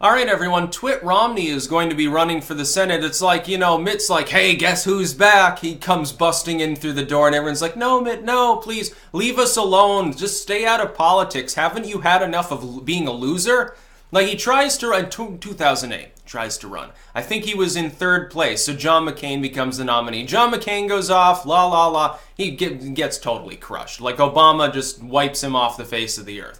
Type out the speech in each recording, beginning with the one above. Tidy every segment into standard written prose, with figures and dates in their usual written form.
All right, everyone, Mitt Romney is going to be running for the Senate. It's like, Mitt's like, hey, guess who's back? He comes busting in through the door and everyone's like, no, Mitt, no, please, leave us alone. Just stay out of politics. Haven't you had enough of being a loser? Like, he tries to run, 2008, tries to run. I think he was in third place, so John McCain becomes the nominee. John McCain goes off, la, la, la. He gets totally crushed. Like, Obama just wipes him off the face of the earth.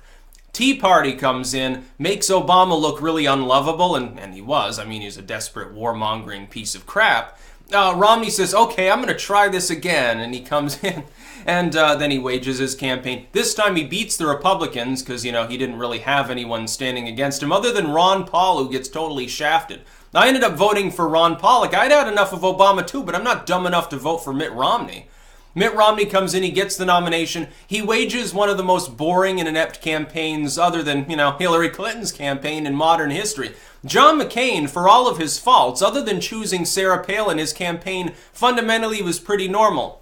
Tea Party comes in, makes Obama look really unlovable, and he was. I mean, he was a desperate warmongering piece of crap. Romney says, okay, I'm going to try this again, and he comes in, and then he wages his campaign. This time he beats the Republicans, because, he didn't really have anyone standing against him, other than Ron Paul, who gets totally shafted. I ended up voting for Ron Paul. Like, I'd had enough of Obama, too, but I'm not dumb enough to vote for Mitt Romney. Mitt Romney comes in, he gets the nomination. He wages one of the most boring and inept campaigns other than, Hillary Clinton's campaign in modern history. John McCain, for all of his faults, other than choosing Sarah Palin, his campaign fundamentally was pretty normal.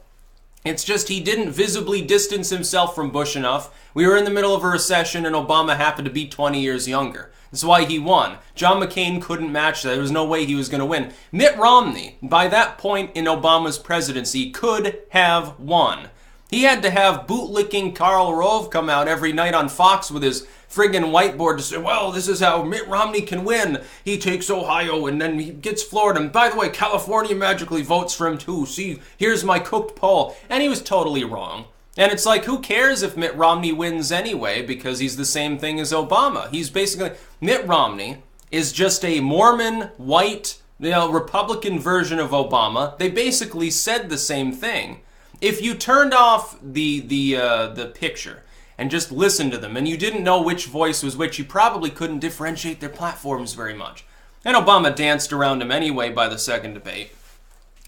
It's just he didn't visibly distance himself from Bush enough. We were in the middle of a recession and Obama happened to be 20 years younger. That's why he won. John McCain couldn't match that. There was no way he was going to win. Mitt Romney, by that point in Obama's presidency, could have won. He had to have bootlicking Karl Rove come out every night on Fox with his friggin' whiteboard to say, well, this is how Mitt Romney can win. He takes Ohio and then he gets Florida. And by the way, California magically votes for him too. See, here's my cooked poll. And he was totally wrong. And it's like, who cares if Mitt Romney wins anyway, because he's the same thing as Obama. He's basically, Mitt Romney is just a Mormon, white, Republican version of Obama. They basically said the same thing. If you turned off the picture and just listened to them, and you didn't know which voice was which, you probably couldn't differentiate their platforms very much. And Obama danced around him anyway by the second debate.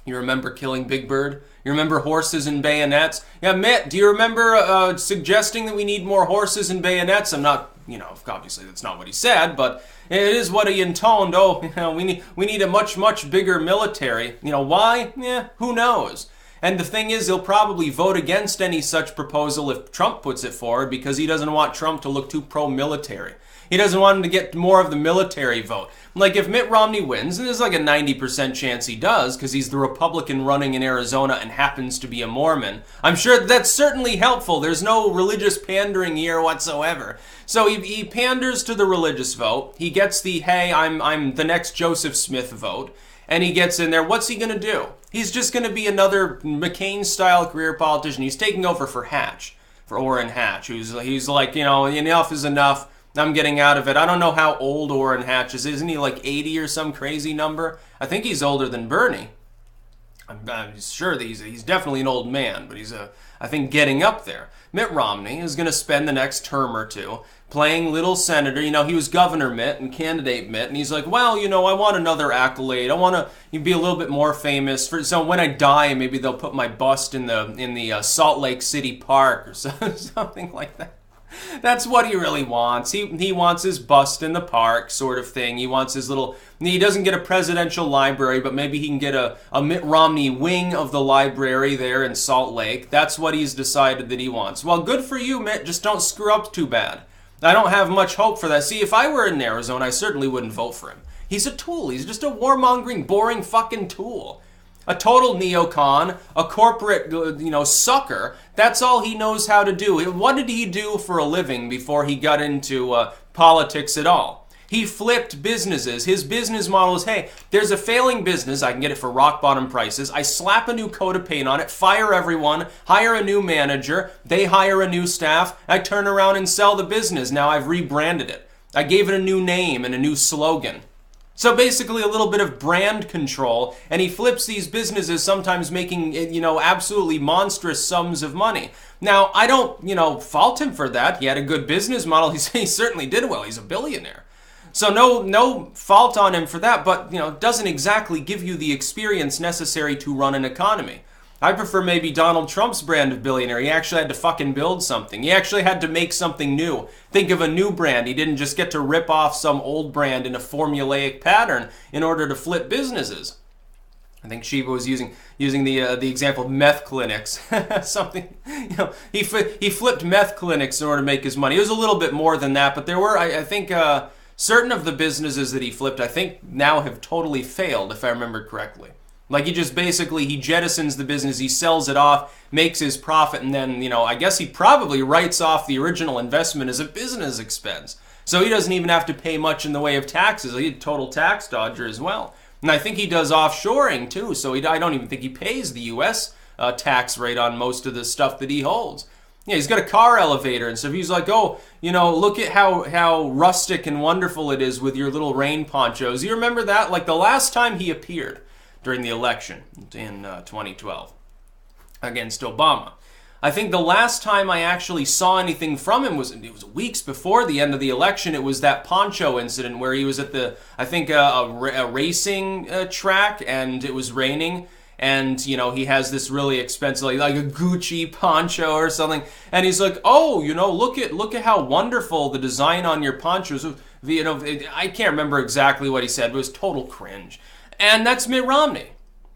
You remember killing Big Bird? You remember horses and bayonets? Yeah, Mitt, do you remember suggesting that we need more horses and bayonets? I'm not, obviously that's not what he said, but it is what he intoned. Oh, we need a much, much bigger military. Why? Yeah, who knows? And the thing is, he'll probably vote against any such proposal if Trump puts it forward, because he doesn't want Trump to look too pro-military. He doesn't want him to get more of the military vote. Like, if Mitt Romney wins, and there's like a 90% chance he does, because he's the Republican running in Arizona and happens to be a Mormon, I'm sure that's certainly helpful. There's no religious pandering here whatsoever. So he panders to the religious vote. He gets the, hey, I'm the next Joseph Smith vote. And he gets in there. What's he going to do? He's just going to be another McCain-style career politician. He's taking over for Hatch, for Orrin Hatch, he's like, enough is enough. I'm getting out of it. I don't know how old Orrin Hatch is. Isn't he like 80 or some crazy number? I think he's older than Bernie. I'm sure that he's definitely an old man, but he's, I think, getting up there. Mitt Romney is going to spend the next term or two playing little senator. He was Governor Mitt and candidate Mitt, and he's like, well, I want another accolade. I want to be a little bit more famous. So when I die, maybe they'll put my bust in the Salt Lake City Park or something like that. That's what he really wants. He wants his bust in the park sort of thing. He wants his little... He doesn't get a presidential library, but maybe he can get a Mitt Romney wing of the library there in Salt Lake. That's what he's decided that he wants. Well, good for you, Mitt. Just don't screw up too bad. I don't have much hope for that. See, if I were in Arizona, I certainly wouldn't vote for him. He's a tool. He's just a warmongering, boring fucking tool. A total neocon, a corporate, sucker. That's all he knows how to do. What did he do for a living before he got into politics at all? He flipped businesses. His business model is, hey, there's a failing business. I can get it for rock bottom prices. I slap a new coat of paint on it, fire everyone, hire a new manager. They hire a new staff. I turn around and sell the business. Now I've rebranded it. I gave it a new name and a new slogan. So basically a little bit of brand control, and he flips these businesses, sometimes making, absolutely monstrous sums of money. Now, I don't, fault him for that. He had a good business model. He certainly did well. He's a billionaire. So no fault on him for that, but, doesn't exactly give you the experience necessary to run an economy. I prefer maybe Donald Trump's brand of billionaire. He actually had to fucking build something. He actually had to make something new. Think of a new brand. He didn't just get to rip off some old brand in a formulaic pattern in order to flip businesses. I think Shiva was using the example of meth clinics. Something, he flipped meth clinics in order to make his money. It was a little bit more than that, but there were, I think, Certain of the businesses that he flipped, I think, now have totally failed, if I remember correctly. Like, he just basically, he jettisons the business, he sells it off, makes his profit, and then, you know, I guess he probably writes off the original investment as a business expense. So he doesn't even have to pay much in the way of taxes. He's a total tax dodger as well. And I think he does offshoring too, so I don't even think he pays the U.S. Tax rate on most of the stuff that he holds. Yeah, he's got a car elevator and stuff. He's like, oh, you know, look at how rustic and wonderful it is with your little rain ponchos. You remember that? Like the last time he appeared during the election in 2012 against Obama. I think the last time I actually saw anything from him was weeks before the end of the election. It was that poncho incident where he was at the, I think, a racing track, and it was raining. And, you know, he has this really expensive, like a Gucci poncho or something. And he's like, oh, you know, look at how wonderful the design on your ponchos. You know, I can't remember exactly what he said, but it was total cringe. And that's Mitt Romney.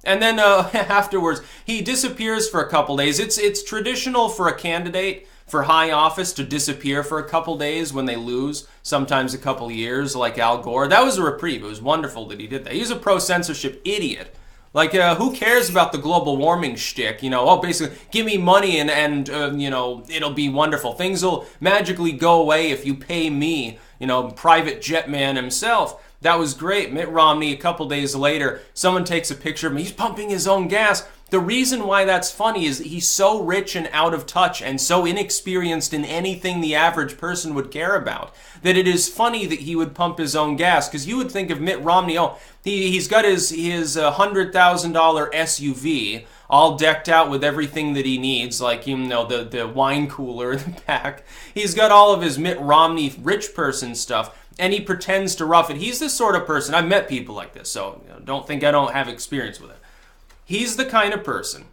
And then afterwards, he disappears for a couple days. It's traditional for a candidate for high office to disappear for a couple days when they lose, sometimes a couple years, like Al Gore. That was a reprieve. It was wonderful that he did that. He's a pro-censorship idiot. Like, who cares about the global warming shtick? You know, oh, basically, give me money and you know, it'll be wonderful. Things will magically go away if you pay me, you know, private jet man himself. That was great. Mitt Romney, a couple days later, someone takes a picture of him. He's pumping his own gas. The reason why that's funny is that he's so rich and out of touch and so inexperienced in anything the average person would care about that it is funny that he would pump his own gas. Because you would think of Mitt Romney, oh, he's got his $100,000 SUV all decked out with everything that he needs, like, you know, the wine cooler in the back. He's got all of his Mitt Romney rich person stuff. And he pretends to rough it. He's the sort of person, I've met people like this, so you know, don't think I don't have experience with it. He's the kind of person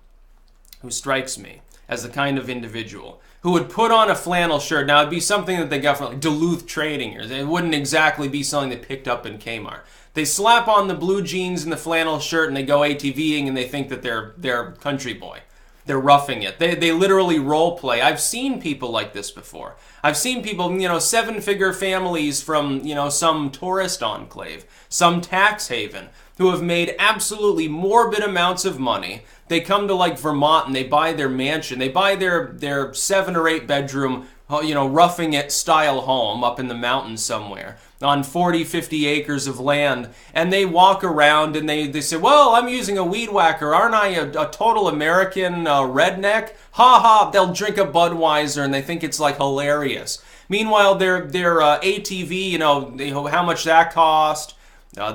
who strikes me as the kind of individual who would put on a flannel shirt. Now, it'd be something that they got from like Duluth Trading. It wouldn't exactly be something they picked up in Kmart. They slap on the blue jeans and the flannel shirt and they go ATVing and they think that they're country boy. They're roughing it. They literally role play. I've seen people like this before. I've seen people, you know, 7-figure families from, you know, some tourist enclave, some tax haven, who have made absolutely morbid amounts of money. They come to like Vermont and they buy their mansion. They buy their 7 or 8 bedroom, you know, roughing it style home up in the mountains somewhere on 40, 50 acres of land. And they walk around and they say, well, I'm using a weed whacker. Aren't I a total American redneck? Ha ha, they'll drink a Budweiser and they think it's like hilarious. Meanwhile, their ATV, you know, how much that cost.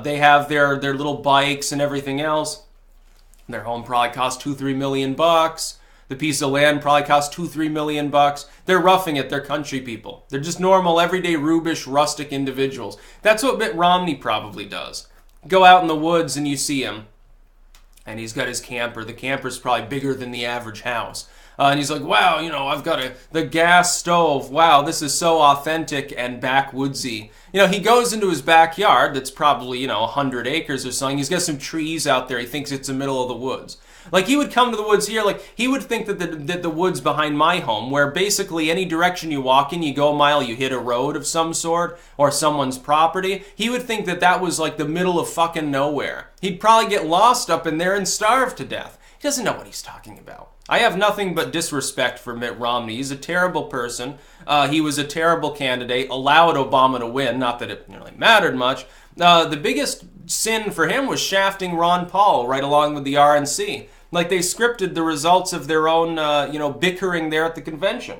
They have their little bikes and everything else. Their home probably costs $2-3 million. The piece of land probably costs $2-3 million. They're roughing it. They're country people. They're just normal, everyday, rubish, rustic individuals. That's what Mitt Romney probably does. Go out in the woods and you see him, and he's got his camper. The camper's probably bigger than the average house. And he's like, wow, you know, I've got the gas stove. Wow, this is so authentic and backwoodsy. You know, he goes into his backyard that's probably, you know, 100 acres or something. He's got some trees out there. He thinks it's the middle of the woods. Like, he would come to the woods here, like, he would think that the woods behind my home, where basically any direction you walk in, you go a mile, you hit a road of some sort, or someone's property, he would think that that was like the middle of fucking nowhere. He'd probably get lost up in there and starve to death. He doesn't know what he's talking about. I have nothing but disrespect for Mitt Romney. He's a terrible person. He was a terrible candidate, allowed Obama to win, not that it really mattered much. The biggest sin for him was shafting Ron Paul right along with the RNC. Like, they scripted the results of their own, you know, bickering there at the convention.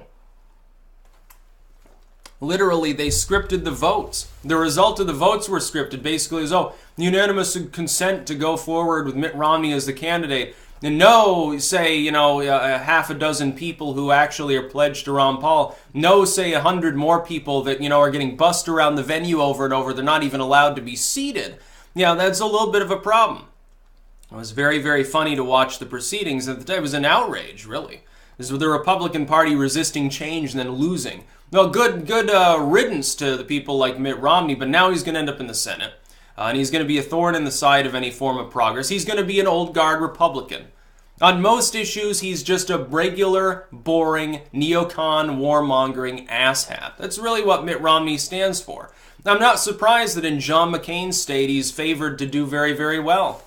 Literally, they scripted the votes. The result of the votes were scripted. Basically, as unanimous consent to go forward with Mitt Romney as the candidate. And no, say, you know, half a dozen people who actually are pledged to Ron Paul. No, say 100 more people that, you know, are getting bussed around the venue over and over. They're not even allowed to be seated. Yeah, that's a little bit of a problem. It was very, very funny to watch the proceedings at the time. It was an outrage, really. This was the Republican Party resisting change and then losing. Well, good riddance to the people like Mitt Romney, but now he's going to end up in the Senate. And he's going to be a thorn in the side of any form of progress. He's going to be an old guard Republican. On most issues, he's just a regular, boring, neocon, warmongering asshat. That's really what Mitt Romney stands for. I'm not surprised that in John McCain's state he's favored to do very, very well.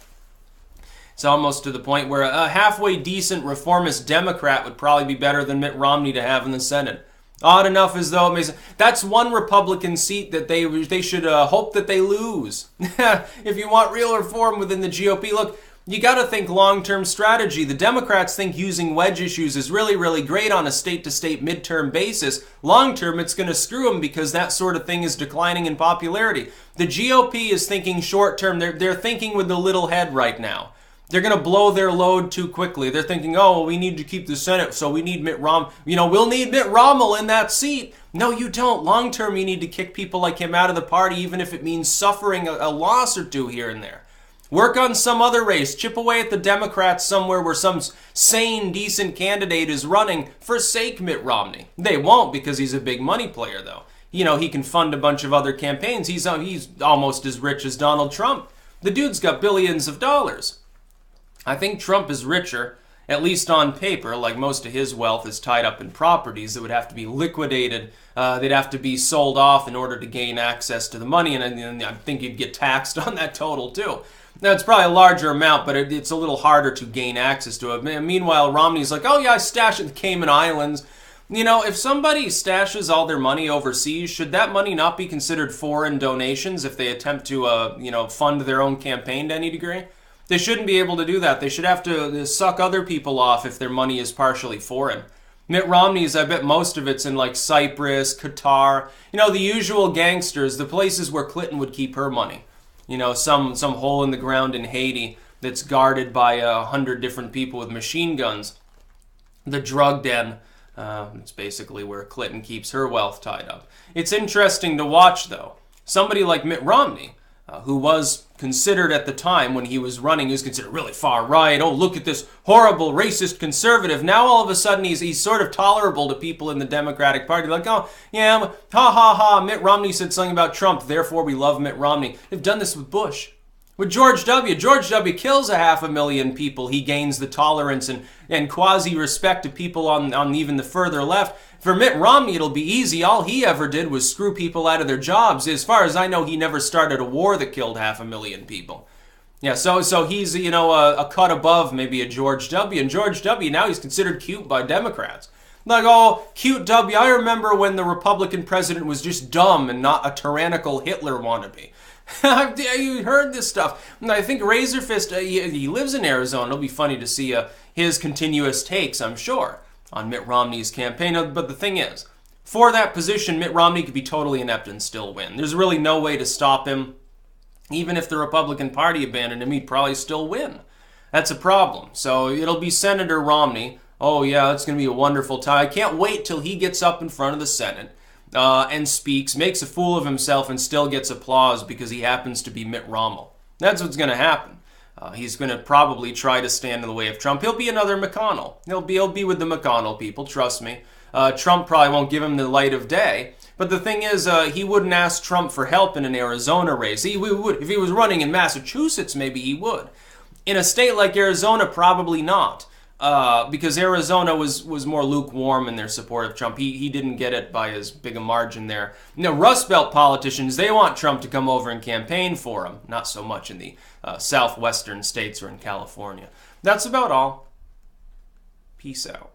It's almost to the point where a halfway decent reformist Democrat would probably be better than Mitt Romney to have in the Senate. Odd enough as though it makes, that's one Republican seat that they should hope that they lose. If you want real reform within the GOP, look, you got to think long-term strategy. The Democrats think using wedge issues is really, really great on a state-to-state midterm basis. Long-term, it's going to screw them because that sort of thing is declining in popularity. The GOP is thinking short-term. They're thinking with the little head right now. They're going to blow their load too quickly. They're thinking, oh, well, we need to keep the Senate, so we need Mitt Romney. We'll need Mitt Romney in that seat. No, you don't. Long term, you need to kick people like him out of the party, even if it means suffering a loss or two here and there. Work on some other race. Chip away at the Democrats somewhere where some sane, decent candidate is running. Forsake Mitt Romney. They won't because he's a big money player, though. He can fund a bunch of other campaigns. He's almost as rich as Donald Trump. The dude's got billions of dollars. I think Trump is richer, at least on paper, like most of his wealth is tied up in properties that would have to be liquidated. They'd have to be sold off in order to gain access to the money, and I think you'd get taxed on that total, too. Now, it's probably a larger amount, but it's a little harder to gain access to it. Meanwhile, Romney's like, oh, yeah, I stashed it in the Cayman Islands. If somebody stashes all their money overseas, should that money not be considered foreign donations if they attempt to, fund their own campaign to any degree? They shouldn't be able to do that. They should have to suck other people off if their money is partially foreign. Mitt Romney's, I bet most of it's in like Cyprus, Qatar, the usual gangsters, the places where Clinton would keep her money. Some hole in the ground in Haiti that's guarded by 100 different people with machine guns. The drug den, it's basically where Clinton keeps her wealth tied up. It's interesting to watch, though. Somebody like Mitt Romney, who was considered at the time when he was running, he was considered really far right. Oh, look at this horrible racist conservative. Now all of a sudden he's sort of tolerable to people in the Democratic Party. Like, oh, yeah, ha ha ha, Mitt Romney said something about Trump, therefore we love Mitt Romney. They've done this with Bush. With George W. George W. kills 500,000 people. He gains the tolerance and quasi-respect of people on even the further left. For Mitt Romney, it'll be easy. All he ever did was screw people out of their jobs. As far as I know, he never started a war that killed 500,000 people. Yeah, so he's, a cut above maybe a George W. And George W., now he's considered cute by Democrats. Like, oh, cute W. I remember when the Republican president was just dumb and not a tyrannical Hitler wannabe. You heard this stuff. I think Razorfist, he lives in Arizona. It'll be funny to see his continuous takes, I'm sure, on Mitt Romney's campaign. But the thing is, for that position, Mitt Romney could be totally inept and still win. There's really no way to stop him. Even if the Republican Party abandoned him, he'd probably still win. That's a problem. So it'll be Senator Romney. Oh, yeah, it's going to be a wonderful time. I can't wait till he gets up in front of the Senate and speaks, makes a fool of himself, and still gets applause because he happens to be Mitt Romney. That's what's going to happen. He's going to probably try to stand in the way of Trump. He'll be another McConnell. He'll be with the McConnell people, trust me. Trump probably won't give him the light of day. But the thing is, he wouldn't ask Trump for help in an Arizona race. He would, if he was running in Massachusetts, maybe he would. In a state like Arizona, probably not. Because Arizona was more lukewarm in their support of Trump. He didn't get it by as big a margin there. Rust Belt politicians, they want Trump to come over and campaign for him. Not so much in the southwestern states or in California. That's about all. Peace out.